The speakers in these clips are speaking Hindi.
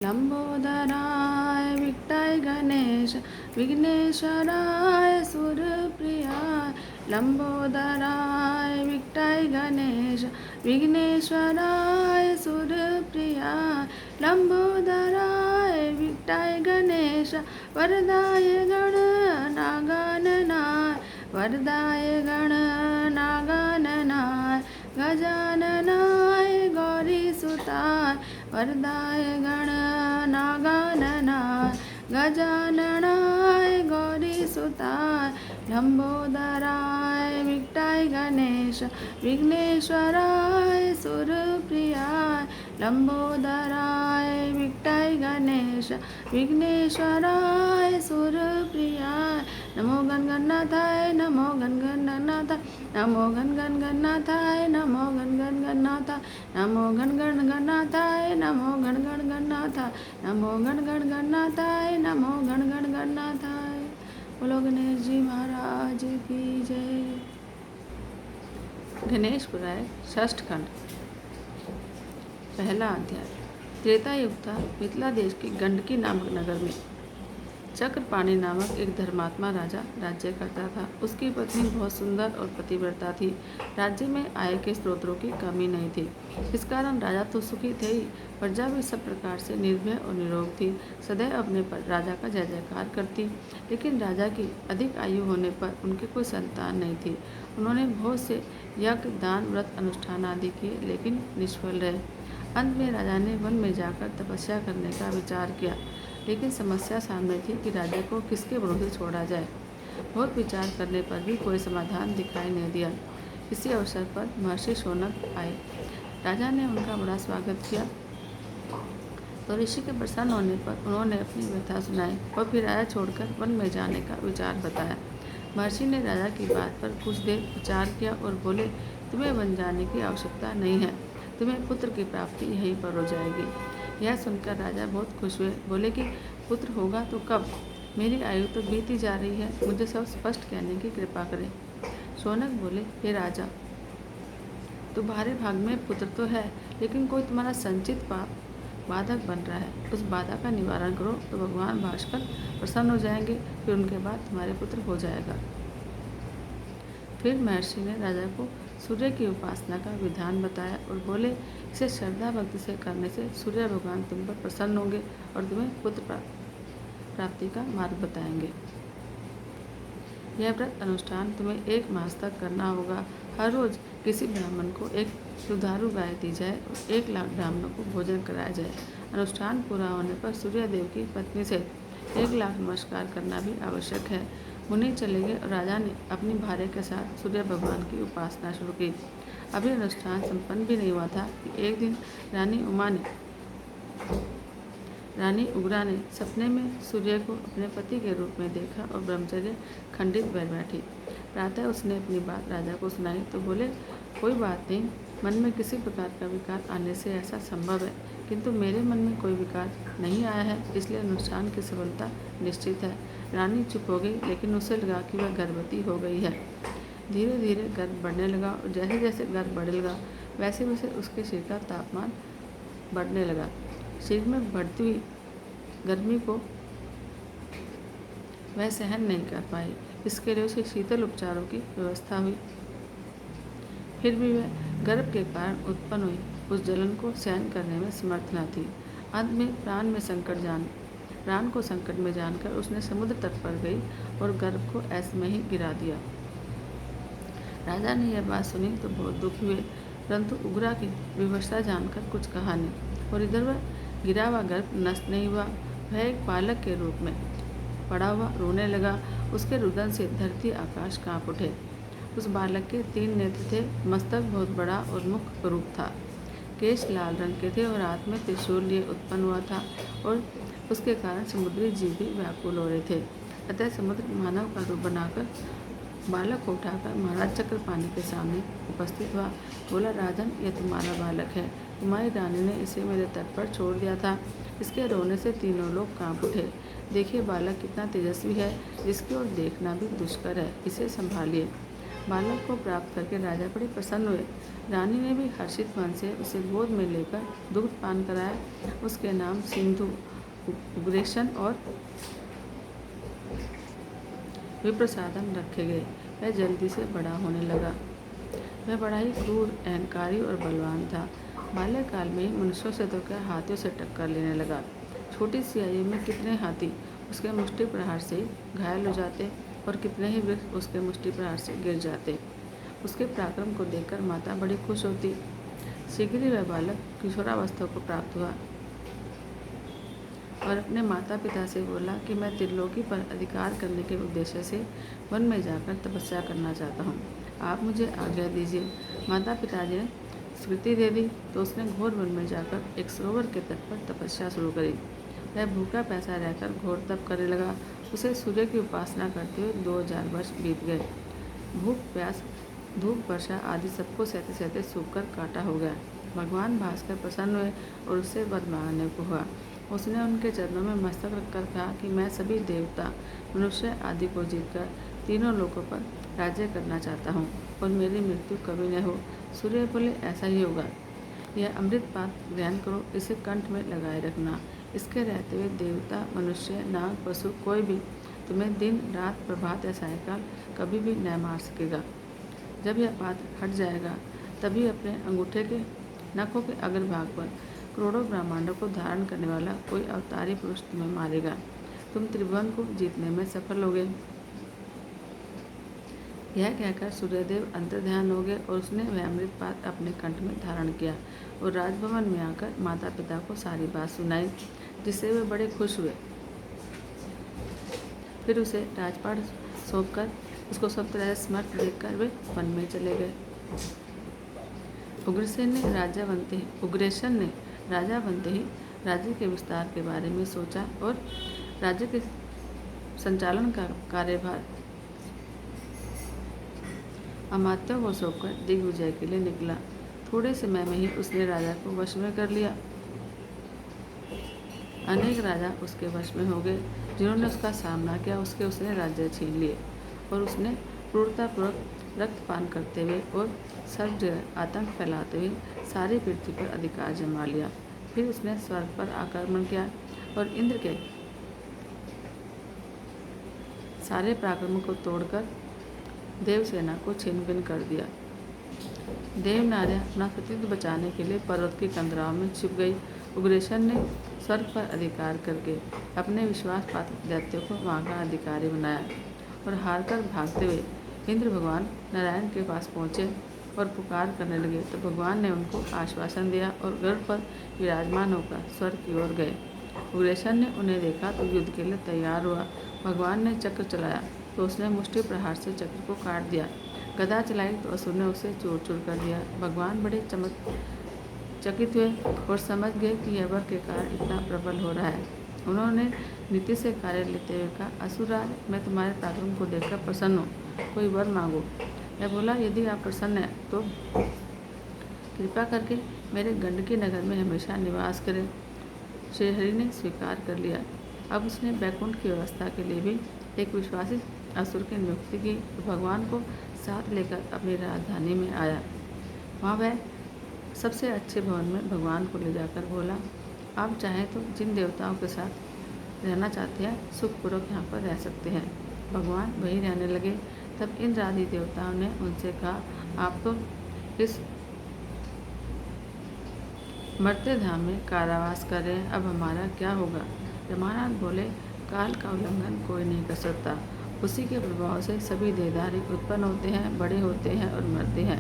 लंबोदराय विट्टाय गणेश विघ्नेश्वराय सूर्यप्रियाय लंबोदराय विट्टाय गणेश विघ्नेश्वराय सूर्यप्रियाय लंबोदराय विट्टाय गणेश वरदाय गणनागणनाय वरदाय गणनागणनाय गजाननाय गौरीसुताय वरदाय गणनागणनाय गजाननाय गौरीसुताय लंबोदराय विट्टाय गणेश विघ्नेश्वराय सूर्यप्रियाय लंबोदराय विट्टाय गणेश विघ्नेश्वराय सूर्यप्रियाय नमो गणगणनाथाय नमो गणगणनाथाय नमो गणगणनाथाय नमो गणगणनाथाय नमो गणगणनाथाय नमो गणगणनाथाय नमो गणगणनाथाय नमो गणगणनाथाय। बोलो गणेश जी महाराज की जय। गणेश पुराण षष्ठ खंड। पहला अध्याय। त्रेता युग था। मिथिला देश के गंडकी नामक नगर में चक्रपाणि नामक एक धर्मात्मा राजा राज्य करता था। उसकी पत्नी बहुत सुंदर और पतिव्रता थी। राज्य में आय के स्रोतों की कमी नहीं थी। इस कारण राजा तो सुखी थे ही, प्रजा भी सब प्रकार से निर्भय और निरोग थी। सदैव अपने पर राजा का जय जयकार करती। लेकिन राजा की अधिक आयु होने पर उनके कोई संतान नहीं थी। उन्होंने बहुत से यज्ञ, दान, व्रत, अनुष्ठान आदि किए, लेकिन निष्फल रहे। अंत में राजा ने वन में जाकर तपस्या करने का विचार किया, लेकिन समस्या सामने थी कि राजा को किसके भरोसे छोड़ा जाए। बहुत विचार करने पर भी कोई समाधान दिखाई नहीं दिया। इसी अवसर पर महर्षि शौनक आए। राजा ने उनका बड़ा स्वागत किया तो ऋषि के प्रसन्न होने पर उन्होंने अपनी व्यथा सुनाई और फिर राजा छोड़कर वन में जाने का विचार बताया। महर्षि ने राजा की बात पर कुछ देर विचार किया और बोले, तुम्हें वन जाने की आवश्यकता नहीं है। तुम्हें पुत्र की प्राप्ति यहीं पर हो जाएगी। यह सुनकर राजा बहुत खुश हुए। बोले कि पुत्र होगा तो कब? मेरी आयु तो बीती जा रही है, मुझे सब स्पष्ट कहने की कृपा करें। शौनक बोले, हे राजा, तुम्हारे भाग में पुत्र तो है, लेकिन कोई तुम्हारा संचित पाप बाधक बन रहा है। उस बाधा का निवारण करो तो भगवान भास्कर प्रसन्न हो जाएंगे, फिर उनके बाद तुम्हारे पुत्र हो जाएगा। फिर महर्षि ने राजा को सूर्य की उपासना का विधान बताया और बोले, इसे श्रद्धा भक्ति से करने से सूर्य भगवान तुम पर प्रसन्न होंगे और तुम्हें पुत्र प्राप्ति का मार्ग बताएंगे। यह व्रत अनुष्ठान तुम्हें 1 मास तक करना होगा। हर रोज किसी ब्राह्मण को एक दुधारू गाय दी जाए और 1 लाख ब्राह्मणों को भोजन कराया जाए। अनुष्ठान पूरा होने पर सूर्यदेव की पत्नी से 1 लाख नमस्कार करना भी आवश्यक है। मुनि चले गए और राजा ने अपनी भार्या के साथ सूर्य भगवान की उपासना शुरू की। अभी अनुष्ठान संपन्न भी नहीं हुआ था कि एक दिन रानी उग्रा ने सपने में सूर्य को अपने पति के रूप में देखा और ब्रह्मचर्य खंडित बैठ बैठी। प्रातः उसने अपनी बात राजा को सुनाई तो बोले, कोई बात नहीं, मन में किसी प्रकार का विकार आने से ऐसा संभव है, किंतु मेरे मन में कोई विकार नहीं आया है, इसलिए अनुष्ठान की सफलता निश्चित है। रानी चुप हो गई, लेकिन उसे लगा कि वह गर्भवती हो गई है। धीरे धीरे गर्भ बढ़ने लगा और जैसे जैसे गर्भ बढ़ने लगा वैसे वैसे उसके शरीर का तापमान बढ़ने लगा। शरीर में बढ़ती हुई गर्मी को वह सहन नहीं कर पाई। इसके लिए उसे शीतल उपचारों की व्यवस्था हुई। फिर भी वह गर्भ के कारण उत्पन्न हुई उस जलन को सहन करने में समर्थ न थी। अंत में प्राण को संकट में जानकर उसने समुद्र तट पर गई और गर्भ को ऐसे में ही गिरा दिया। राजा ने यह बात सुनी तो बहुत दुखी हुए, परंतु उग्रा की विवशता जानकर कुछ कहा नहीं। और इधर वह गिरा हुआ गर्भ नष्ट नहीं हुआ। वह एक बालक के रूप में पड़ा हुआ रोने लगा। उसके रुदन से धरती आकाश कांप उठे। उस बालक के 3 नेत्र थे, मस्तक बहुत बड़ा और मुख रूप था। केश लाल रंग के थे और हाथ में त्रिशूल लिए उत्पन्न हुआ था और उसके कारण समुद्री जीव भी व्याकुल हो रहे थे। अतः समुद्र मानव का रूप बनाकर बालक को उठाकर महाराज चक्रपाणि के सामने उपस्थित हुआ। बोला, राजन, यह तुम्हारा बालक है। तुम्हारी रानी ने इसे मेरे तट पर छोड़ दिया था। इसके रोने से तीनों लोग कांप उठे। देखिए बालक कितना तेजस्वी है, इसकी ओर देखना भी दुष्कर है, इसे संभालिए। बालक को प्राप्त करके राजा बड़े प्रसन्न हुए। रानी ने भी हर्षित मन से उसे गोद में लेकर दुग्ध पान कराया। उसके नाम सिंधु, उग्रेशन और विप्रसादन रखे गए। वह जल्दी से बड़ा होने लगा। वह बड़ा ही क्रूर, अहंकारी और बलवान था। बाल्यकाल में ही मनुष्यों से तो क्या, हाथियों से टक्कर लेने लगा। छोटी सी आयु में कितने हाथी उसके मुष्टि प्रहार से घायल हो जाते और कितने ही वृक्ष उसके मुष्टि प्रहार से गिर जाते। उसके पराक्रम को देखकर माता बड़ी खुश होती। शीघ्र ही वह बालक किशोरावस्था को प्राप्त हुआ और अपने माता पिता से बोला कि मैं त्रिलोकी पर अधिकार करने के उद्देश्य से वन में जाकर तपस्या करना चाहता हूँ। आप मुझे आज्ञा दीजिए। माता पिताजी ने स्वीकृति दे दी तो उसने घोर वन में जाकर एक सरोवर के तट पर तपस्या शुरू करी। वह भूखा प्यासा रहकर घोर तप करने लगा। उसे सूर्य की उपासना करते हुए 2000 वर्ष बीत गए। भूख, प्यास, धूप, वर्षा आदि सबको सहते सहते सूखकर काटा हो गया। भगवान भास्कर प्रसन्न हुए और उससे वर मांगने को हुआ। उसने उनके चरणों में मस्तक रखकर कहा कि मैं सभी देवता, मनुष्य आदि को जीतकर तीनों लोकों पर राज्य करना चाहता हूँ और मेरी मृत्यु कभी न हो। सूर्य बोले, ऐसा ही होगा। यह अमृत पात्र ग्रहण करो, इसे कंठ में लगाए रखना। इसके रहते हुए देवता, मनुष्य, नाग, पशु कोई भी तुम्हें दिन रात, प्रभात या सायंकाल कभी भी न मार सकेगा। जब यह पात्र हट जाएगा तभी अपने अंगूठे के नखों के अग्रभाग पर करोड़ों ब्रह्मांडों को धारण करने वाला कोई अवतारी पुरुष तुम्हें मारेगा। तुम त्रिभुवन को जीतने में सफल होगे। यह कहकर सूर्यदेव अंतर्ध्यान हो गए और उसने वह अमृत पात्र अपने कंठ में धारण किया और राजभवन में आकर माता पिता को सारी बात सुनाई, जिससे वे बड़े खुश हुए। फिर उसे राजपाट सौंपकर उसको सब तरह से समर्थ देखकर वे वन में चले गए। उग्रसेन ने उग्रेशन ने राजा बनते ही राज्य के विस्तार के बारे में सोचा और राज्य के संचालन का कार्यभार अमात्यों को सौंपकर दिग्विजय के लिए निकला। थोड़े समय में ही उसने राजा को वश में कर लिया। अनेक राजा उसके वश में हो गए। जिन्होंने उसका सामना किया उसने राज्य छीन लिए और उसने क्रूरतापूर्वक रक्तपान करते हुए और सब जगह आतंक फैलाते हुए सारी पृथ्वी पर अधिकार जमा लिया। फिर उसने स्वर्ग पर आक्रमण किया और इंद्र के सारे पराक्रमों को तोड़कर देवसेना को छिन्न भिन्न कर दिया। देव नारियां अपना अस्तित्व बचाने के लिए पर्वत की कंदराओं में छिप गई। उग्रेशन ने स्वर्ग पर अधिकार करके अपने विश्वास पात्र दैत्यों को वहाँ का अधिकारी बनाया और हारकर भागते हुए इंद्र भगवान नारायण के पास पहुँचे और पुकार करने लगे तो भगवान ने उनको आश्वासन दिया और गर्भ पर विराजमान होकर स्वर्ग की ओर गए। उग्रेशन ने उन्हें देखा तो युद्ध के लिए तैयार हुआ। भगवान ने चक्र चलाया तो उसने मुष्टि प्रहार से चक्र को काट दिया। गदा चलाई तो असुर ने उसे चूर चूर कर दिया। भगवान बड़े चकित हुए और समझ गए कि यह वर के कारण इतना प्रबल हो रहा है। उन्होंने नीति से कार्य लेते हुए कहा, असुरराज, मैं तुम्हारे पराक्रम को देखकर प्रसन्न हूँ, कोई वर मांगो। मैं बोला, यदि आप प्रसन्न हैं तो कृपा करके मेरे गंडकी नगर में हमेशा निवास करें। श्रीहरि ने स्वीकार कर लिया। अब उसने बैकुंठ की व्यवस्था के लिए भी एक विश्वासी असुर की नियुक्ति की तो भगवान को साथ लेकर अपनी राजधानी में आया। वहाँ वह सबसे अच्छे भवन में भगवान को ले जाकर बोला, आप चाहें तो जिन देवताओं के साथ रहना चाहते हैं सुखपूर्वक यहाँ पर रह सकते हैं। भगवान वहीं रहने लगे। तब इंद्र आदि देवताओं ने उनसे कहा, आप तो इस मर्त्य धाम में कारावास कर रहे हैं, अब हमारा क्या होगा। रमानाथ बोले, काल का उल्लंघन कोई नहीं कर सकता। उसी के प्रभाव से सभी देहधारी उत्पन्न होते हैं, बड़े होते हैं और मरते हैं।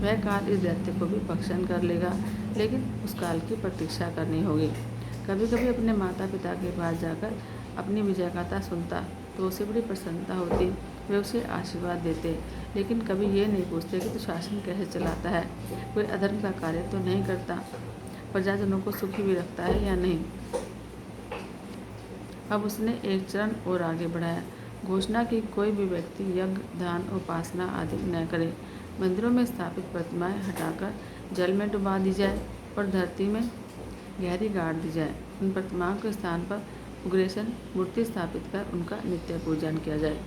वह काल इस दैत्य को भी भक्षण कर लेगा, लेकिन उस काल की प्रतीक्षा करनी होगी। कभी कभी अपने माता पिता के पास जाकर अपनी विजय गाथा सुनता तो उसे बड़ी प्रसन्नता होती। वे उसे आशीर्वाद देते, लेकिन कभी ये नहीं पूछते कि तू शासन कैसे चलाता है, कोई अधर्म का कार्य तो नहीं करता, प्रजाजनों को सुखी भी रखता है या नहीं। अब उसने एक चरण और आगे बढ़ाया, घोषणा की कोई भी व्यक्ति यज्ञ, दान, उपासना आदि न करे। मंदिरों में स्थापित प्रतिमाएं हटाकर जल में डुबा दी जाए और धरती में गहरी गाड़ दी जाए। उन प्रतिमाओं के स्थान पर उग्रेशन मूर्ति स्थापित कर उनका नित्य पूजन किया जाए।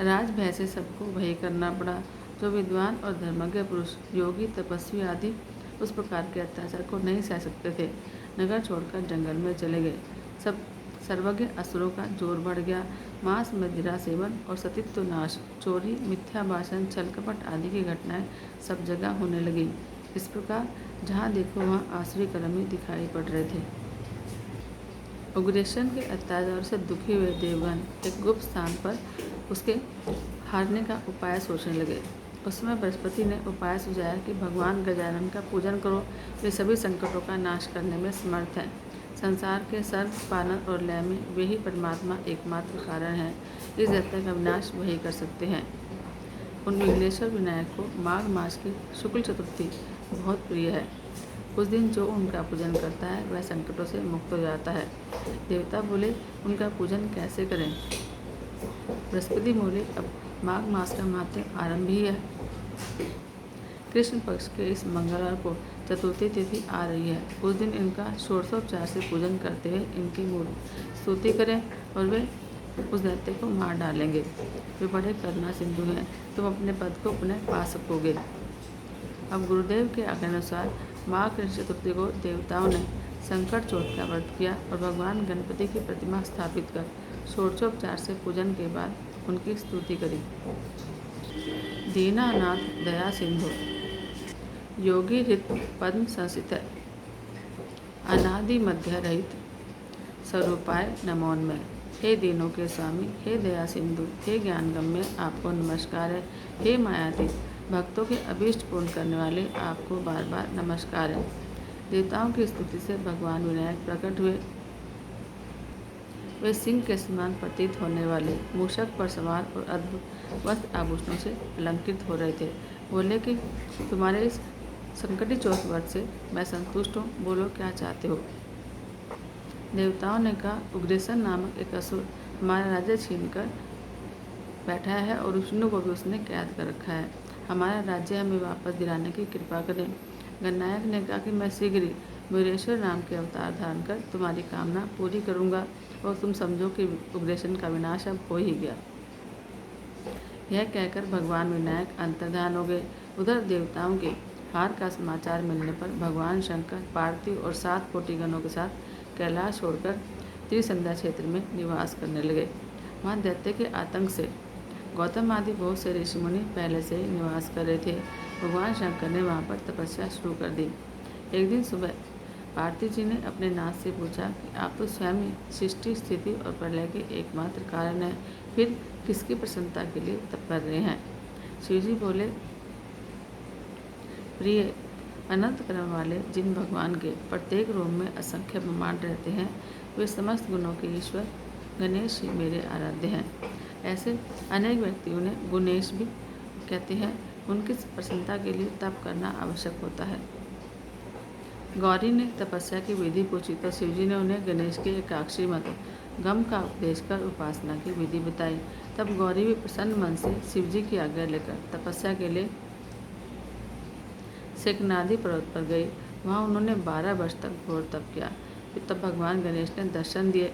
राजभय से सबको वही करना पड़ा। जो विद्वान और धर्मज्ञ पुरुष, योगी, तपस्वी आदि उस प्रकार के अत्याचार को नहीं सह सकते थे, नगर छोड़कर जंगल में चले गए। सब सर्वज्ञ असुरों का जोर बढ़ गया। मांस, मदिरा सेवन और सतीत्व नाश, चोरी, मिथ्या भाषण, छल कपट आदि की घटनाएं सब जगह होने लगी। इस प्रकार जहाँ देखो वहाँ आसुरी कर्म ही दिखाई पड़ रहे थे। उग्रेशन के अत्याचार से दुखी हुए देवगण एक गुप्त स्थान पर उसके हारने का उपाय सोचने लगे। उस समय बृहस्पति ने उपाय सुझाया कि भगवान गजानन का पूजन करो, वे सभी संकटों का नाश करने में समर्थ हैं। संसार के सर्व पालन और लय में वे ही परमात्मा एकमात्र कारण हैं। इस दैत्य का विनाश वही कर सकते हैं। उन विघ्नेश्वर विनायक को माघ मास की शुक्ल चतुर्थी बहुत प्रिय है। उस दिन जो उनका पूजन करता है वह संकटों से मुक्त हो जाता है। देवता बोले, उनका पूजन कैसे करें? बृहस्पति बोले, अब माघ मास का मात्र आरंभ ही है। कृष्ण पक्ष के इस मंगलवार को चतुर्थी तिथि आ रही है। उस दिन इनका षोडशोपचार से पूजन करते हुए इनकी स्तुति करें और वे उस दैत्य को मार डालेंगे। वे बड़े करुणा सिंधु हैं, तुम अपने पद को पुनः पा सकोगे। अब गुरुदेव के आज्ञानुसार माघ कृष्ण चतुर्थी को देवताओं ने संकट चोट का व्रत किया और भगवान गणपति की प्रतिमा स्थापित कर षोडशोपचार से पूजन के बाद उनकी स्तुति करी। दीनानाथ दया सिंधु, योगी रित पद्म संसित, अनादि मध्य रहित, स्वरूपाय नमोन्मय। हे दीनों के स्वामी, हे दया सिंधु, हे ज्ञान गम्य, आपको नमस्कार है। हे मायातीत, भक्तों के अभीष्ट पूर्ण करने वाले, आपको बार बार नमस्कार है। देवताओं की स्तुति से भगवान विनायक प्रकट हुए। वे सिंह के समान प्रतीत होने वाले मूषक पर सवार और अद्भुत वस्त्र आभूषणों से अलंकृत हो रहे थे। बोले कि तुम्हारे इस संकटी चौथ व्रत से मैं संतुष्ट हूँ, बोलो क्या चाहते हो। देवताओं ने कहा, उग्रेसन नामक एक असुर हमारा राज्य छीन कर बैठा है और विष्णु को भी उसने कैद कर रखा है। हमारा राज्य हमें वापस दिलाने की कृपा करें। गणनायक ने कहा कि मैं शीघ्र ही वीरेश्वर नाम के अवतार धारण कर तुम्हारी कामना पूरी करूंगा और तुम समझो कि उग्रेशन का विनाश अब हो ही गया। यह कहकर भगवान विनायक अंतर्धान हो गए। उधर देवताओं के हार का समाचार मिलने पर भगवान शंकर पार्थिव और 7 कोटि गणों के साथ कैलाश छोड़कर त्रिसंध्या क्षेत्र में निवास करने लगे। वहाँ दैत्य के आतंक से गौतम आदि बहुत से ऋषि मुनि पहले से ही निवास कर रहे थे। भगवान शंकर ने वहाँ पर तपस्या शुरू कर दी। एक दिन सुबह पार्थिव जी ने अपने नाथ से पूछा कि आप तो स्वयं ही सृष्टि, स्थिति और प्रलय के एकमात्र कारण हैं, फिर किसकी प्रसन्नता के लिए तप कर रहे हैं? शिव जी बोले, प्रिय, अनंत कर्म वाले जिन भगवान के प्रत्येक रूप में असंख्य ब्रह्मांड रहते हैं, वे समस्त गुणों के ईश्वर गणेश ही मेरे आराध्य हैं। ऐसे अनेक व्यक्तियों ने गुणेश भी कहते हैं, उनकी प्रसन्नता के लिए तप करना आवश्यक होता है। गौरी ने तपस्या की विधि पूछी तो शिवजी ने उन्हें गणेश के एकाक्षी मत गम का उपदेश कर उपासना की विधि बताई। तब गौरी भी प्रसन्न मन से शिवजी की आज्ञा लेकर तपस्या के लिए सेकनादी पर्वत पर गई। वहाँ उन्होंने 12 वर्ष तक घोर तप किया। फिर तब भगवान गणेश ने दर्शन दिए।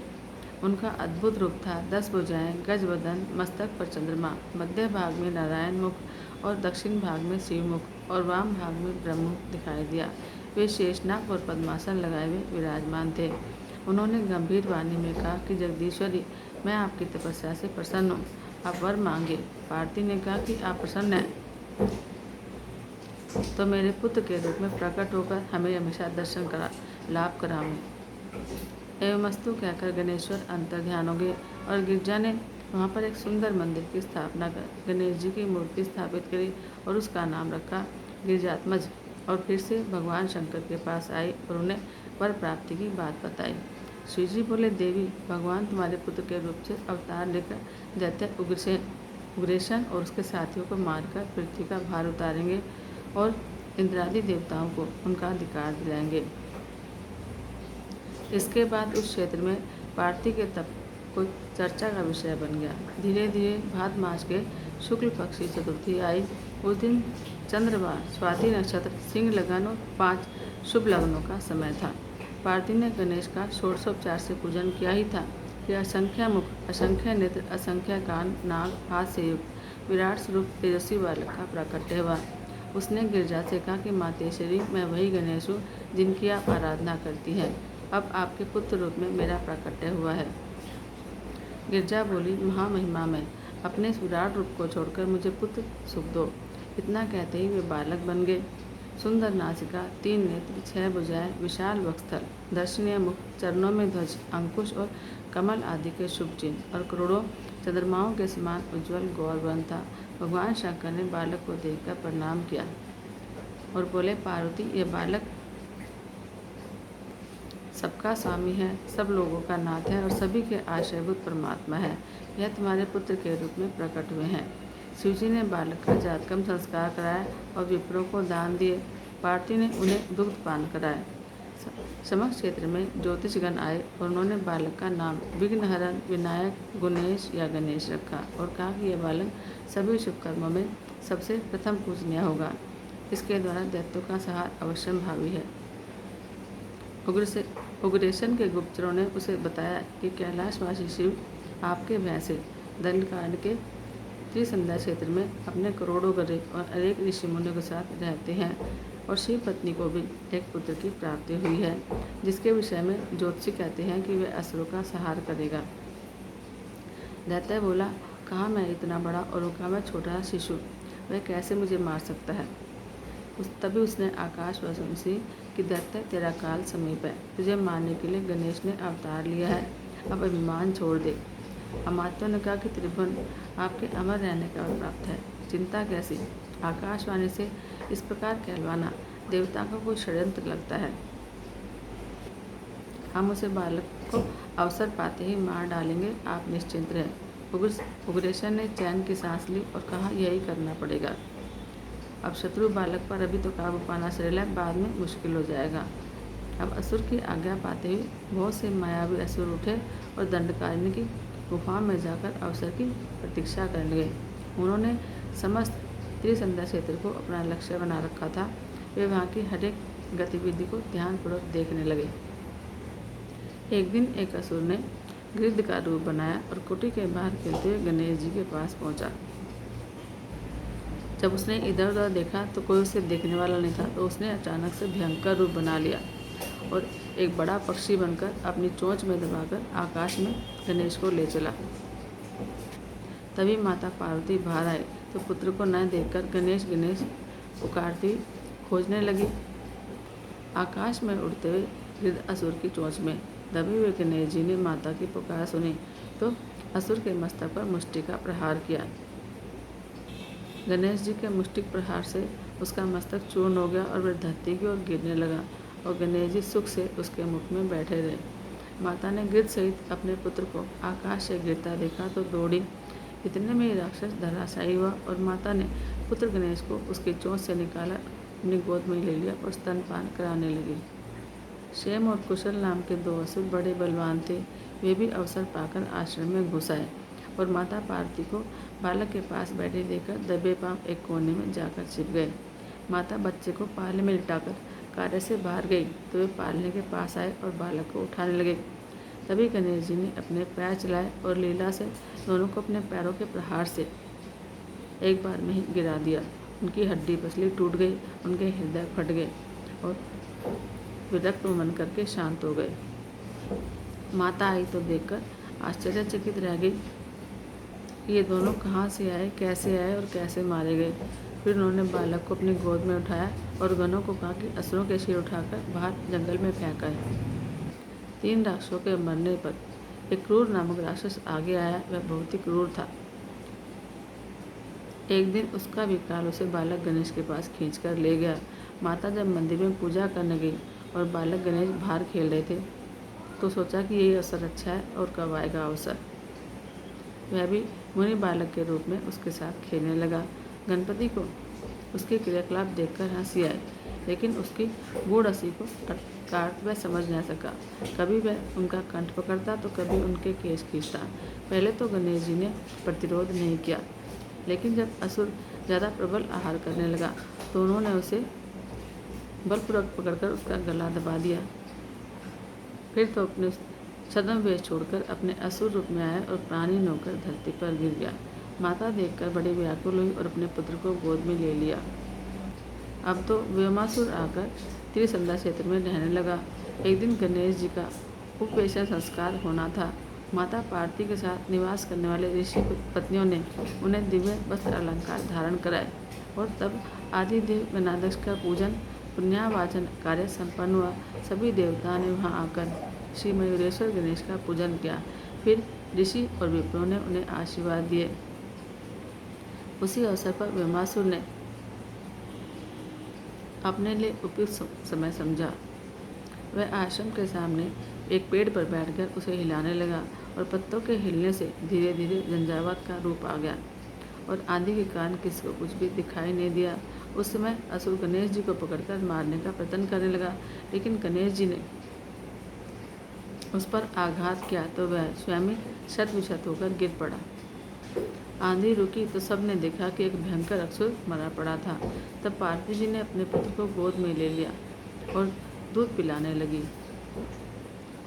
उनका अद्भुत रूप था। 10 भुजाएं, गज बदन, मस्तक पर चंद्रमा, मध्य भाग में नारायण मुख और दक्षिण भाग में शिव मुख और वाम भाग में ब्रह्म मुख दिखाई दिया। वे शेषनाग और पद्मासन लगाए हुए विराजमान थे। उन्होंने गंभीर वाणी में कहा कि जगदीश्वरी, मैं आपकी तपस्या से प्रसन्न हूँ, आप वर मांगे। पार्थिव ने कहा कि आप प्रसन्न हैं तो मेरे पुत्र के रूप में प्रकट होकर हमें हमेशा दर्शन लाभ करावें। एवमस्तु कहकर गणेश्वर अंतर्ध्यान हो गए और गिरजा ने वहाँ पर एक सुंदर मंदिर की स्थापना कर गणेश जी की मूर्ति स्थापित करी और उसका नाम रखा गिरिजात्मज। और फिर से भगवान शंकर के पास आई और उन्हें वर प्राप्ति की बात बताई। श्री जी बोले, देवी, भगवान तुम्हारे पुत्र के रूप से अवतार लेकर दैत्य उग्रेशन और उसके साथियों को मारकर पृथ्वी का भार उतारेंगे और इंद्रादि देवताओं को उनका अधिकार दिलाएंगे। इसके बाद उस क्षेत्र में पार्थिव के तप को चर्चा का विषय बन गया। धीरे धीरे भाद्र मास के शुक्ल पक्ष की चतुर्थी आई। उस दिन चंद्रवार, स्वाति नक्षत्र, सिंह लगन और 5 शुभ लग्नों का समय था। पार्थिव ने गणेश का षोडशोपचार से पूजन किया ही था कि असंख्य मुख, असंख्य नेत्र, असंख्य कान, नाग, हाथ से युक्त विराट स्वरूप तेजस्वी बालक का प्राकट्य हुआ। उसने गिरजा से कहा कि मातेश्वरी, मैं वही गणेश हूँ जिनकी आप आराधना करती हैं। अब आपके पुत्र रूप में मेरा प्राकट्य हुआ है। गिरजा बोली, महामहिमा में अपने इस विराट रूप को छोड़कर मुझे पुत्र सुख दो। इतना कहते ही वे बालक बन गए। सुंदर नासिका, 3 नेत्र, 6 भुजाएं, विशाल वक्षस्थल, दर्शनीय मुख, चरणों में ध्वज, अंकुश और कमल आदि के शुभ चिन्ह और करोड़ों चंद्रमाओं के समान उज्ज्वल गौरवर्ण था। भगवान शंकर ने बालक को देखकर प्रणाम किया और बोले, पार्वती, ये बालक सबका स्वामी है, सब लोगों का नाथ है और सभी के आश्रयभूत परमात्मा है। यह तुम्हारे पुत्र के रूप में प्रकट हुए हैं। शिवजी ने बालक का जातकर्म संस्कार कराया और विप्रों को दान दिए। पार्वती ने उन्हें दुग्ध पान कराया। समस्त क्षेत्र में ज्योतिषगण आए और उन्होंने बालक का नाम विघ्नहरण, विनायक, गुणेश या गणेश रखा और कहा कि यह बालक सभी शुभ कर्मों में सबसे प्रथम पूजनीय होगा। इसके द्वारा दैत्यों का संहार अवश्य भावी है। उग्रेशन के गुप्तचरों ने उसे बताया कि कैलाशवासी शिव आपके भय से दंडकारण्य के त्रिसंध्या क्षेत्र में अपने करोड़ों गरीब और अनेक ऋषि मुनियों के साथ रहते हैं और शिव पत्नी को भी एक पुत्र की प्राप्ति हुई है, जिसके विषय में ज्योतिषी कहते हैं कि वह असुरों का संहार करेगा। दैत्य बोला, कहाँ मैं इतना बड़ा और कहाँ मैं छोटा शिशु, वह कैसे मुझे मार सकता है। तभी उसने आकाशवाणी से कि दैत्य, तेरा काल समीप है, तुझे मारने के लिए गणेश ने अवतार लिया है, अब अभिमान छोड़ दे। अमात्यों ने कहा कि त्रिभुवन, आपके अमर रहने का प्राप्त है, चिंता कैसी। आकाशवाणी से इस प्रकार कहलवाना देवता को कोई षड्यंत्र लगता है। हम उसे बालक को अवसर पाते ही मार डालेंगे, आप निश्चिंत रहें। उग्रेशन ने चैन की सांस ली और कहा, यही करना पड़ेगा। अब शत्रु बालक पर अभी तो काबू पाना सरल है, बाद में मुश्किल हो जाएगा। अब असुर की आज्ञा पाते हुए बहुत से मायावी असुर उठे और दंडकारण्य की गुफा में जाकर अवसर की प्रतीक्षा करने गए। उन्होंने समस्त त्रिसंध्या क्षेत्र को अपना लक्ष्य बना रखा था। वे वहाँ की हर एक गतिविधि को ध्यानपूर्वक देखने लगे। एक दिन एक असुर ने गिद्ध का रूप बनाया और कुटी के बाहर खेलते हुए गणेश जी के पास पहुँचा। जब उसने इधर उधर देखा तो कोई उसे देखने वाला नहीं था, तो उसने अचानक से भयंकर रूप बना लिया और एक बड़ा पक्षी बनकर अपनी चोंच में दबाकर आकाश में गणेश को ले चला। तभी माता पार्वती बाहर आए तो पुत्र को न देखकर गणेश गणेश पुकारती खोजने लगी। आकाश में उड़ते हुए गिद्ध असुर की चोंच में दबे हुए गणेश जी ने माता की पुकार सुनी तो असुर के मस्तक पर मुष्टि का प्रहार किया। गणेश जी के मुष्टिक प्रहार से उसका मस्तक चूर्ण हो गया और वह धरती की ओर गिरने लगा और गणेश जी सुख से उसके मुख में बैठे रहे। माता ने गिद्ध सहित अपने पुत्र को आकाश से गिरता देखा तो दौड़ी। इतने में राक्षस धराशायी हुआ और माता ने पुत्र गणेश को उसकी चोंच से निकाला, अपनी गोद में ले लिया और स्तनपान कराने लगी। क्षेम और कुशल नाम के 2 असुर बड़े बलवान थे। वे भी अवसर पाकर आश्रम में घुस आए और माता पार्वती को बालक के पास बैठे देखकर दबे पांव एक कोने में जाकर छिप गए। माता बच्चे को पाले में लिटाकर कार्य से बाहर गई तो वे पालने के पास आए और बालक को उठाने लगे। तभी गणेश जी ने अपने पैर चलाए और लीला से दोनों को अपने पैरों के प्रहार से एक बार में ही गिरा दिया। उनकी हड्डी पसली टूट गई, उनके हृदय फट गए और विरक्त मन करके शांत हो गए। माता आई तो देखकर आश्चर्यचकित रह गई कि ये दोनों कहाँ से आए, कैसे आए और कैसे मारे गए। फिर उन्होंने बालक को अपनी गोद में उठाया और गणों को कहा कि असुरों के सिर उठाकर बाहर जंगल में फेंका है। 3 राक्षसों के मरने पर एक क्रूर नामक राक्षस आगे आया। वह बहुत ही क्रूर था। एक दिन उसका विकराल उसे बालक गणेश के पास खींचकर ले गया। माता जब मंदिर में पूजा करने गई और बालक गणेश बाहर खेल रहे थे तो सोचा कि यही अवसर अच्छा है और कब आएगा अवसर। वह भी मुनि बालक के रूप में उसके साथ खेलने लगा। गणपति को उसके क्रियाकलाप देखकर हंसी आई, लेकिन उसकी गूढ़ हंसी को अर्थ वह समझ न सका। कभी वह उनका कंठ पकड़ता तो कभी उनके केश खींचता। पहले तो गणेश जी ने प्रतिरोध नहीं किया, लेकिन जब असुर ज़्यादा प्रबल आहार करने लगा तो उन्होंने उसे बलपूर्वक पकड़कर उसका गला दबा दिया। फिर तो अपने छद्म छोड़कर अपने असुर रूप में आया और प्राणहीन होकर धरती पर गिर गया। माता देखकर बड़ी व्याकुल हुई और अपने पुत्र को गोद में ले लिया। अब तो व्योमासुर आकर त्रिसंध्या क्षेत्र में रहने लगा। एक दिन गणेश जी का उपवेशन संस्कार होना था। माता पार्वती के साथ निवास करने वाले ऋषि पत्नियों ने उन्हें दिव्य वस्त्र अलंकार धारण कराए और तब आदिदेव गणाध्यक्ष का पूजन पुण्यावाचन कार्य संपन्न हुआ। सभी देवताओं ने वहां आकर श्री मयूरेश्वर गणेश का पूजन किया। फिर ऋषि और विप्रों ने उन्हें आशीर्वाद दिए। उसी अवसर पर व्योमासुर ने अपने लिए उपयुक्त समय समझा। वह आश्रम के सामने एक पेड़ पर बैठकर उसे हिलाने लगा और पत्तों के हिलने से धीरे धीरे झंझावात का रूप आ गया और आंधी के कारण किसी को कुछ भी दिखाई नहीं दिया। उस समय असुर गणेश जी को पकड़कर मारने का प्रयत्न करने लगा, लेकिन गणेश जी ने उस पर आघात किया तो वह स्वयं ही शत विशत होकर गिर पड़ा। आंधी रुकी तो सबने देखा कि एक भयंकर असुर मरा पड़ा था। तब पार्वती जी ने अपने पुत्र को गोद में ले लिया और दूध पिलाने लगी।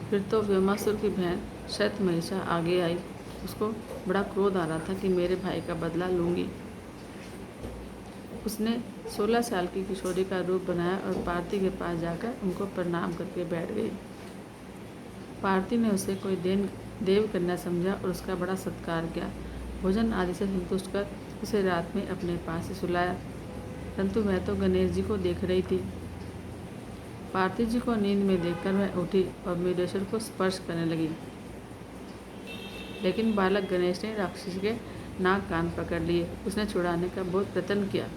फिर तो व्योमासुर की बहन शतमहिषा आगे आई। उसको बड़ा क्रोध आ रहा था कि मेरे भाई का बदला लूंगी। उसने 16 साल की किशोरी का रूप बनाया और पार्वती के पास जाकर उनको प्रणाम करके बैठ गई। पार्वती ने उसे कोई देव कन्या समझा और उसका बड़ा सत्कार किया। भोजन आदि से संतुष्ट कर उसे रात में अपने पास ही सुलाया, परंतु वह तो गणेश जी को देख रही थी। पार्वती जी को नींद में देखकर वह उठी और मयूरेश्वर को स्पर्श करने लगी, लेकिन बालक गणेश ने राक्षसी के नाक कान पकड़ लिए। उसने छुड़ाने का बहुत प्रयत्न किया,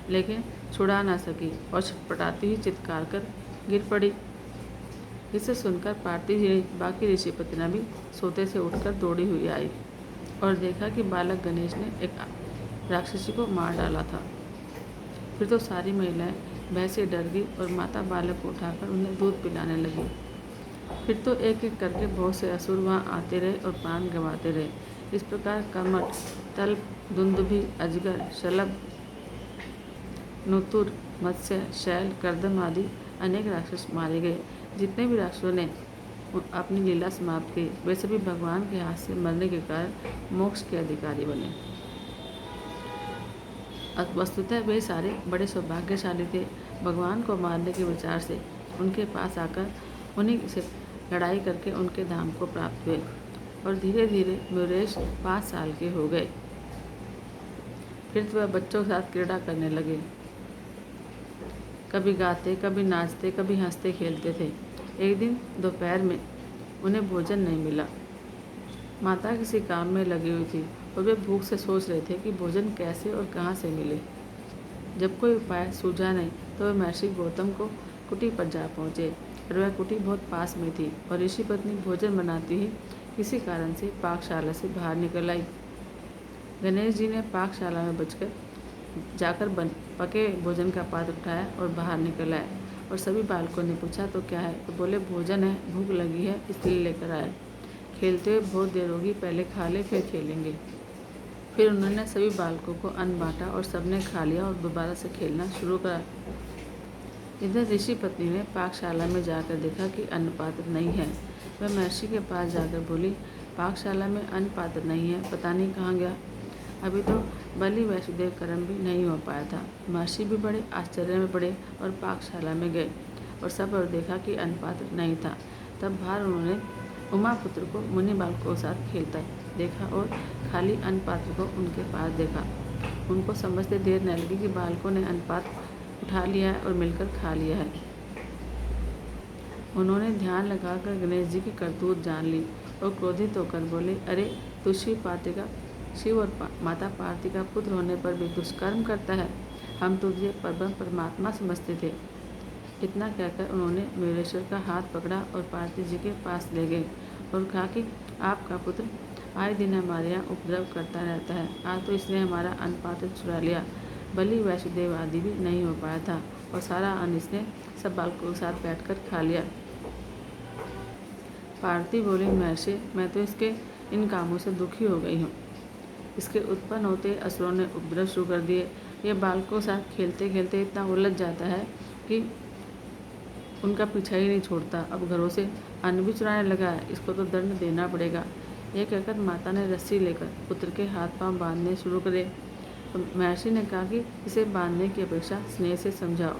लेकिन छुड़ा ना सकी और छटपटाती हुई चित्कार कर गिर पड़ी। इसे सुनकर पार्वती जी बाकी ऋषि पत्नियां भी सोते से उठकर दौड़ी हुई आई और देखा कि बालक गणेश ने एक राक्षसी को मार डाला था। फिर तो सारी महिलाएं भय से डर गई और माता बालक को उठाकर उन्हें दूध पिलाने लगी। फिर तो एक एक करके बहुत से असुर वहाँ आते रहे और प्राण गंवाते रहे। इस प्रकार कमट, तल्प, दुंदुभि, अजगर, शलभ, नुतुर, मत्स्य, शैल, कर्दम आदि अनेक राक्षस मारे गए। जितने भी राक्षसों ने अपनी लीला समाप्त की, वे सभी भगवान के हाथ से मरने के कारण मोक्ष के अधिकारी बने। वस्तुतः वे सारे बड़े सौभाग्यशाली थे। भगवान को मारने के विचार से उनके पास आकर उन्हीं से लड़ाई करके उनके धाम को प्राप्त हुए और धीरे धीरे मयूरेश 5 साल के हो गए। फिर तो वह बच्चों के साथ क्रीड़ा करने लगे, कभी गाते, कभी नाचते, कभी हंसते खेलते थे। एक दिन दोपहर में उन्हें भोजन नहीं मिला। माता किसी काम में लगी हुई थी और वे भूख से सोच रहे थे कि भोजन कैसे और कहाँ से मिले। जब कोई उपाय सूझा नहीं तो वे महर्षि गौतम को कुटी पर जा पहुँचे और वह कुटी बहुत पास में थी और ऋषि पत्नी भोजन बनाती ही किसी कारण से पाकशाला से बाहर निकल आई। गणेश जी ने पाकशाला में जाकर पके भोजन का पात्र उठाया और बाहर निकल आए और सभी बालकों ने पूछा तो क्या है, तो बोले भोजन है, भूख लगी है इसलिए लेकर आए। खेलते हुए बहुत देर होगी, पहले खा ले फिर खेलेंगे। फिर उन्होंने सभी बालकों को अन्न बांटा और सबने खा लिया और दोबारा से खेलना शुरू करा। इधर ऋषि पत्नी ने पाकशाला में जाकर देखा कि अन्न पात्र नहीं है। वह महर्षि के पास जाकर बोली, पाकशाला में अन्न पात्र नहीं है, पता नहीं कहाँ गया। अभी तो बलि वैष्णोदेव कर्म भी नहीं हो पाया था। महर्षि भी बड़े आश्चर्य में पड़े और पाकशाला में गए और सब और देखा कि अन्न पात्र नहीं था। तब बाहर उन्होंने उमापुत्र को मुनि बालकों के साथ खेलता देखा और खाली अन्न पात्र को उनके पास देखा। उनको समझते देर न लगी कि बालकों ने अन्न पात्र उठा लिया है और मिलकर खा लिया है। उन्होंने ध्यान लगाकर गणेश जी की करतूत जान ली और क्रोधित होकर बोले, अरे तू शिव और माता पार्वती का पुत्र होने पर भी दुष्कर्म करता है। हम तुझे परम परमात्मा समझते थे। इतना कहकर उन्होंने मयूरेश्वर का हाथ पकड़ा और पार्वती जी के पास ले गए और कहा कि आपका पुत्र आए दिन हमारे यहाँ उपद्रव करता रहता है। आज तो इसने हमारा अन्न पात्र चुरा लिया। बलि वैष्णोदेव आदि भी नहीं हो पाया था और सारा अन्न इसने सब बालकों के साथ बैठकर खा लिया। पार्वती बोली, महर्षि मैं तो इसके इन कामों से दुखी हो गई हूँ। इसके उत्पन्न होते असुरों ने उपद्रव शुरू कर दिए। ये बालकों के साथ खेलते खेलते इतना उलझ जाता है कि उनका पीछा ही नहीं छोड़ता। अब घरों से अन्न भी चुराने लगा है, इसको तो दंड देना पड़ेगा। यह कहकर माता ने रस्सी लेकर पुत्र के हाथ पांव बांधने शुरू करे। तो महर्षि ने कहा कि इसे बांधने की अपेक्षा स्नेह से समझाओ।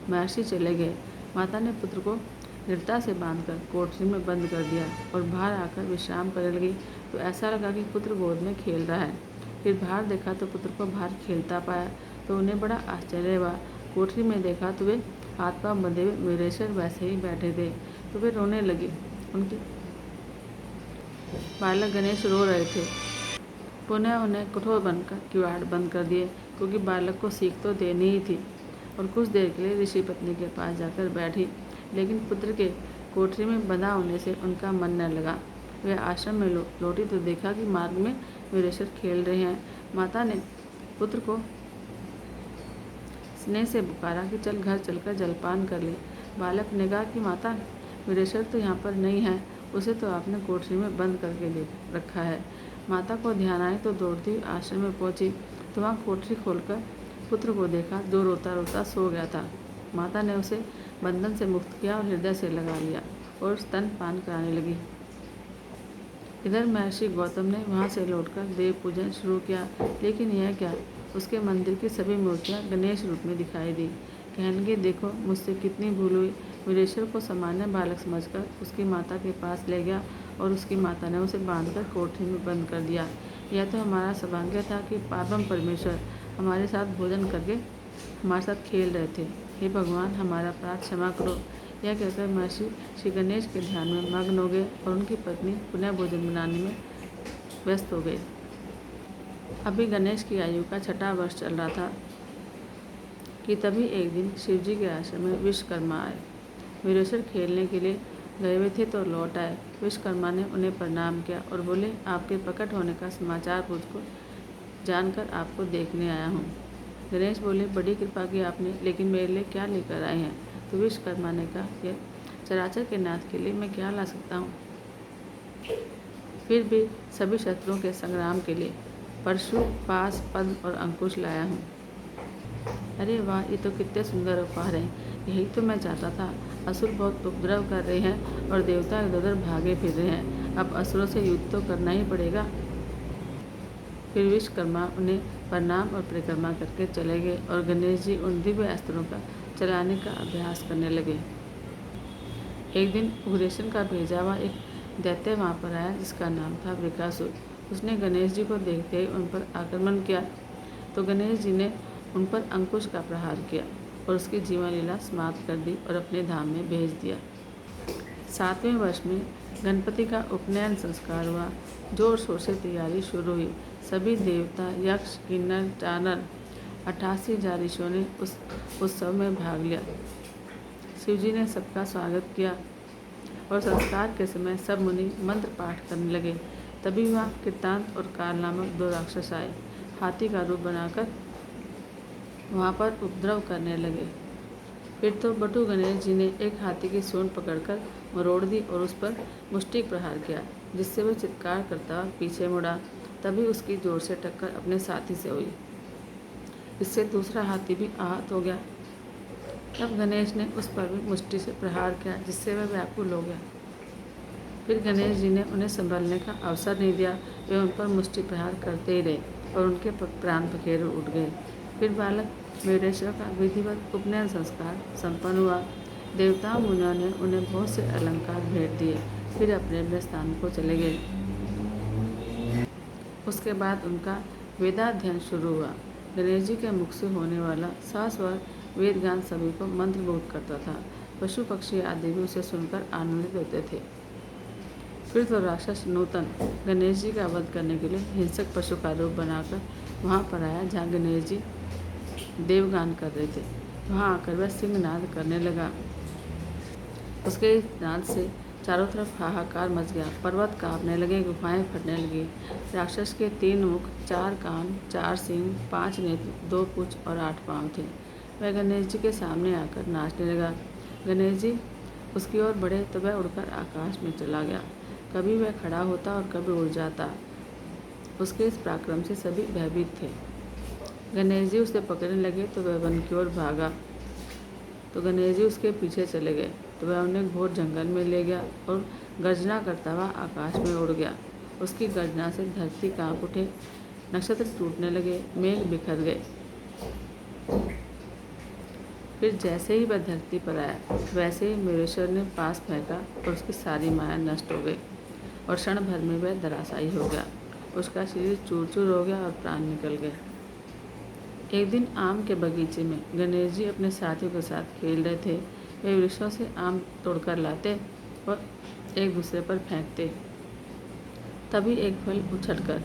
महर्षि चले गए। माता ने पुत्र को दृढ़ता से बांधकर कोठरी में बंद कर दिया और बाहर आकर विश्राम करने लगी। तो ऐसा लगा कि पुत्र गोद में खेल रहा है। फिर बाहर देखा तो पुत्र को बाहर खेलता पाया, तो उन्हें बड़ा आश्चर्य हुआ। कोठरी में देखा तो वे हाथ पांव बंधे हुए वीरेश्वर वैसे ही बैठे थे। तो वे रोने लगे। उनके बालक गणेश रो रहे थे। पुनः उन्हें कठोर बनकर किवाड़ बंद कर दिए, क्योंकि बालक को सीख तो देनी ही थी। और कुछ देर के लिए ऋषि पत्नी के पास जाकर बैठी, लेकिन पुत्र के कोठरी में बंधा होने से उनका मन न लगा। वे आश्रम में लौटी तो देखा कि मार्ग में वीरेश्वर खेल रहे हैं। माता ने पुत्र को स्नेह से पुकारा कि चल घर चलकर जलपान कर ले। बालक ने कहा कि माता, वीरेश्वर तो यहाँ पर नहीं है, उसे तो आपने कोठरी में बंद करके ले रखा है। माता को ध्यान आए तो दौड़ती आश्रम में पहुंची, तो वहाँ कोठरी खोलकर पुत्र को देखा, जो रोता रोता सो गया था। माता ने उसे बंधन से मुक्त किया और हृदय से लगा लिया और स्तनपान कराने लगी। इधर महर्षि गौतम ने वहाँ से लौटकर देव पूजन शुरू किया, लेकिन यह क्या, उसके मंदिर की सभी मूर्तियाँ गणेश रूप में दिखाई दी। कहने लगे, देखो मुझसे कितनी भूल हुई। वीरेश्वर को सामान्य बालक समझकर उसकी माता के पास ले गया और उसकी माता ने उसे बांधकर कोठरी में बंद कर दिया। यह तो हमारा सौभाग्य था कि पारम परमेश्वर हमारे साथ भोजन करके हमारे साथ खेल रहे थे। हे भगवान, हमारा अपराध क्षमा करो। यह कहकर महर्षि श्री गणेश के ध्यान में मग्न हो गए और उनकी पत्नी पुनः भोजन बनाने में व्यस्त हो गई। अभी गणेश की आयु का 6वां वर्ष चल रहा था कि तभी एक दिन शिवजी के आश्रम में विश्वकर्मा आए। वीरेश्वर खेलने के लिए गए हुए थे तो लौट आए। विश्वकर्मा ने उन्हें प्रणाम किया और बोले, आपके प्रकट होने का समाचार मुझको जानकर आपको देखने आया हूँ। गणेश बोले, बड़ी कृपा की आपने, लेकिन मेरे लिए क्या लेकर आए हैं? तो विश्वकर्मा ने कहा, यह चराचर के नाथ के लिए मैं क्या ला सकता हूँ? फिर भी सभी शत्रुओं के संग्राम के लिए परशु, पास, पद्म और अंकुश लाया हूँ। अरे वाह, ये तो कितने सुंदर उपहार हैं। यही तो मैं चाहता था। असुर बहुत उपद्रव कर रहे हैं और देवता इधर उधर भागे फिर रहे हैं। अब असुरों से युद्ध तो करना ही पड़ेगा। फिर विश्वकर्मा उन्हें प्रणाम और परिक्रमा करके चले गए और गणेश जी उन दिव्य अस्त्रों का चलाने का अभ्यास करने लगे। एक दिन उग्रेशन का भेजा हुआ एक दैत्य वहाँ पर आया, जिसका नाम था वृकासुर। उसने गणेश जी को देखते ही उन पर आक्रमण किया, तो गणेश जी ने उन पर अंकुश का प्रहार किया और उसकी जीवन लीला समाप्त कर दी और अपने धाम में भेज दिया। 7वें वर्ष में गणपति का उपनयन संस्कार हुआ। जोर शोर से तैयारी शुरू हुई। सभी देवता, यक्ष, किन्नर, चानर, 88,000 ऋषियों ने उस उत्सव में भाग लिया। शिवजी ने सबका स्वागत किया और संस्कार के समय सब मुनि मंत्र पाठ करने लगे। तभी वहाँ कृतांत और काल नामक 2 राक्षस आए। हाथी का रूप बनाकर वहाँ पर उपद्रव करने लगे। फिर तो बटु गणेश जी ने एक हाथी की सूंड पकड़कर मरोड़ दी और उस पर मुष्टिक प्रहार किया, जिससे वह चित्कार करता पीछे मुड़ा। तभी उसकी जोर से टक्कर अपने साथी से हुई। इससे दूसरा हाथी भी आहत हो गया। तब गणेश ने उस पर भी मुष्टि से प्रहार किया, जिससे वह व्याकुल हो गया। फिर गणेश जी ने उन्हें संभलने का अवसर नहीं दिया। वे उन पर मुष्टि प्रहार करते ही रहे और उनके प्राण पखेरु उठ गए। फिर बालक वीरेश्वर का विधिवत उपनयन संस्कार संपन्न हुआ। देवताओं मुनियों ने उन्हें बहुत से अलंकार भेंट दिए, फिर अपने अपने स्थान को चले गए। उसके बाद उनका वेदाध्ययन शुरू हुआ। गणेश जी के मुख से होने वाला सस्वर वेद गान सभी को मंत्रमुग्ध करता था। पशु पक्षी आदि भी उसे सुनकर आनंदित होते थे। फिर तो राक्षस नूतन गणेश जी का वध करने के लिए हिंसक पशु का रूप बनाकर वहाँ पर आया, जहाँ गणेश जी देवगान कर रहे थे। वहाँ आकर वह सिंहनाद करने लगा। उसके नाद से चारों तरफ हाहाकार मच गया। पर्वत कांपने लगे, गुफाएं फटने लगी। राक्षस के 3 मुख, 4 कान, 4 सींग, 5 नेत्र, 2 पूँछ और 8 पाँव थे। वह गणेश जी के सामने आकर नाचने लगा। गणेश जी उसकी ओर बढ़े तो वह उड़कर आकाश में चला गया। कभी वह खड़ा होता और कभी उड़ जाता। उसके इस पराक्रम से सभी भयभीत थे। गणेश जी उसे पकड़ने लगे तो वह वन की ओर भागा, तो गणेश जी उसके पीछे चले गए। तो वह उन्हें घोर जंगल में ले गया और गर्जना करता हुआ आकाश में उड़ गया। उसकी गर्जना से धरती काँप उठे, नक्षत्र टूटने लगे, मेघ बिखर गए। फिर जैसे ही वह धरती पर आया वैसे ही मयूरेश्वर ने पास फेंका और उसकी सारी माया नष्ट हो गई और क्षण भर में वह धराशायी हो गया। उसका शरीर चूर चूर हो गया और प्राण निकल गए। एक दिन आम के बगीचे में गणेश जी अपने साथियों के साथ खेल रहे थे। वे वृक्षों से आम तोड़कर लाते और एक दूसरे पर फेंकते। तभी एक फल उछलकर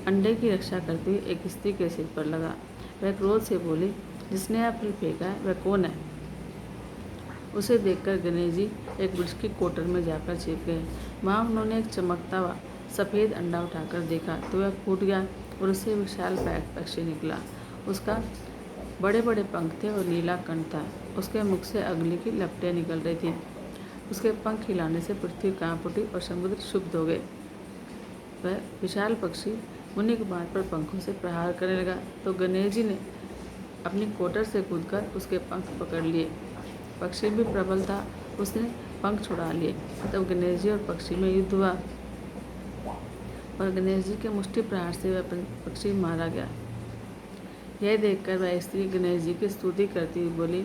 अंडे की रक्षा करते हुए एक स्त्री के सिर पर लगा। वह क्रोध से बोली, जिसने यह फल फेंका है वह कौन है? उसे देखकर गणेश जी एक वृक्ष की कोटर में जाकर छिप गए। वहाँ उन्होंने एक चमकता हुआ सफ़ेद अंडा उठाकर देखा तो वह फूट गया और उससे विशाल पक्षी निकला। उसका बड़े बड़े पंख थे और नीला कंठ था। उसके मुख से अग्नि की लपटें निकल रही थी। उसके पंख हिलाने से पृथ्वी काँप उठी और समुद्र क्षुब्ध हो गए। वह विशाल पक्षी मुनि कुमार पर पंखों से प्रहार करने लगा तो गणेश जी ने अपनी कोटर से कूदकर उसके पंख पकड़ लिए। पक्षी भी प्रबल था, उसने पंख छुड़ा लिए। तब गणेश जी और पक्षी में युद्ध हुआ और गणेश जी के मुष्टि प्रहार से वह पक्षी मारा गया। यह देखकर वह स्त्री गणेश जी की स्तुति करती हुई बोली,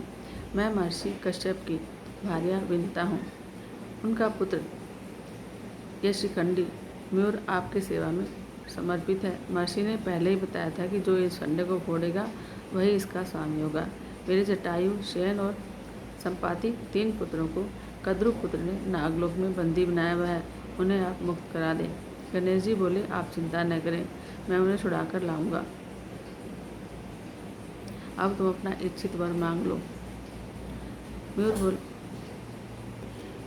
मैं महर्षि कश्यप की भार्या विनता हूँ। उनका पुत्र यह शिखंडी मयूर आपकी सेवा में समर्पित है। महर्षि ने पहले ही बताया था कि जो इस अंडे को फोड़ेगा वही इसका स्वामी होगा। मेरे जटायु, शयन और संपाति 3 पुत्रों को कद्रु पुत्र ने नागलोक में बंदी बनाया हुआ है। उन्हें आप मुक्त करा दें। गणेश जी बोले, आप चिंता न करें, मैं उन्हें छुड़ा कर लाऊंगा। अब तुम अपना इच्छित वर मांग लो।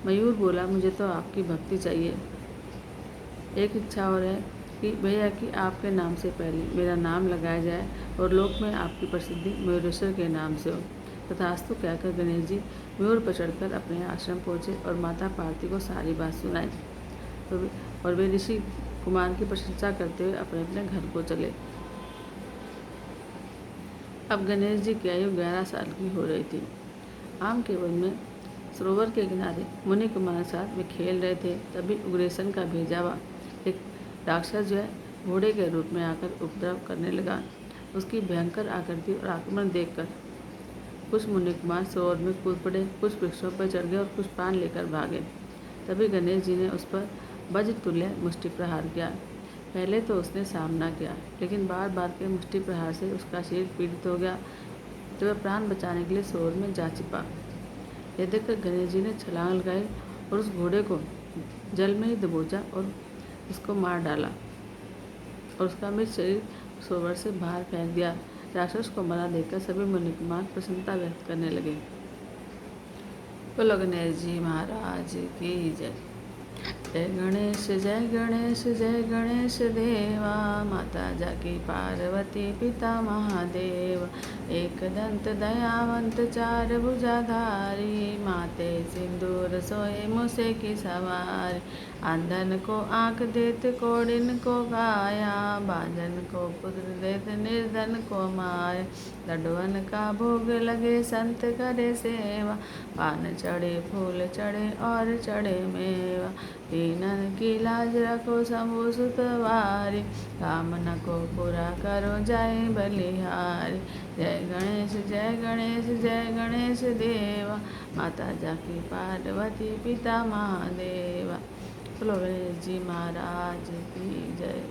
मयूर बोला, मुझे तो आपकी भक्ति चाहिए। एक इच्छा और है कि भैया कि आपके नाम से पहले मेरा नाम लगाया जाए और लोक में आपकी प्रसिद्धि मयूरेश्वर के नाम से हो। तथास्तु कहकर गणेश जी मयूर पर चढ़कर अपने आश्रम पहुँचे और माता पार्वती को सारी बात सुनाई। और वे ऋषि कुमार की प्रशंसा करते हुए अपने अपने घर को चले। अब गणेश जी की आयु 11 साल की हो रही थी। आम के वन में सरोवर के किनारे मुनि कुमार के साथ वे खेल रहे थे। तभी उग्रेसन का भेजा हुआ एक राक्षस जो है घोड़े के रूप में आकर उपद्रव करने लगा। उसकी भयंकर आकृति और आक्रमण देखकर कुछ मुनि कुमार सरोवर में कूद पड़े, कुछ वृक्षों पर चढ़ गए और कुछ पान लेकर भागे। तभी गणेश जी ने उस पर वज्र तुल्य मुष्टि प्रहार किया। पहले तो उसने सामना किया, लेकिन बार बार के मुष्टि प्रहार से उसका शरीर पीड़ित हो गया तो वह प्राण बचाने के लिए सरोवर में जा छिपा। यह देखकर गणेश जी ने छलांग लगाई और उस घोड़े को जल में ही दबोचा और उसको मार डाला और उसका मृत शरीर सरोवर से बाहर फेंक दिया। राक्षस को मरा देखकर सभी मुनि कुमार प्रसन्नता व्यक्त करने लगे। बोलो गणेश जी महाराज की जय। जय गणेश जय गणेश जय गणेश देवा, माता जाकी पार्वती पिता महादेव। एक दंत दयावंत 4 भुजाधारी, माते सिंदूर सोए मुसे की सवारी। अंधन को आँख देत कोडिन को काया, बांझन को पुत्र देत निर्धन को माया। लड्डुअन का भोग लगे संत करे सेवा, पान चढ़े फूल चढ़े और चढ़े मेवा। दीनन की लाज रखो शंभु सुतवारी, कामना को पूरा करो जय बलिहारी। जय गणेश जय गणेश जय गणेश देवा, माता जाकी पार्वती पिता महादेवा। बोलो गणेश जी महाराज की जय।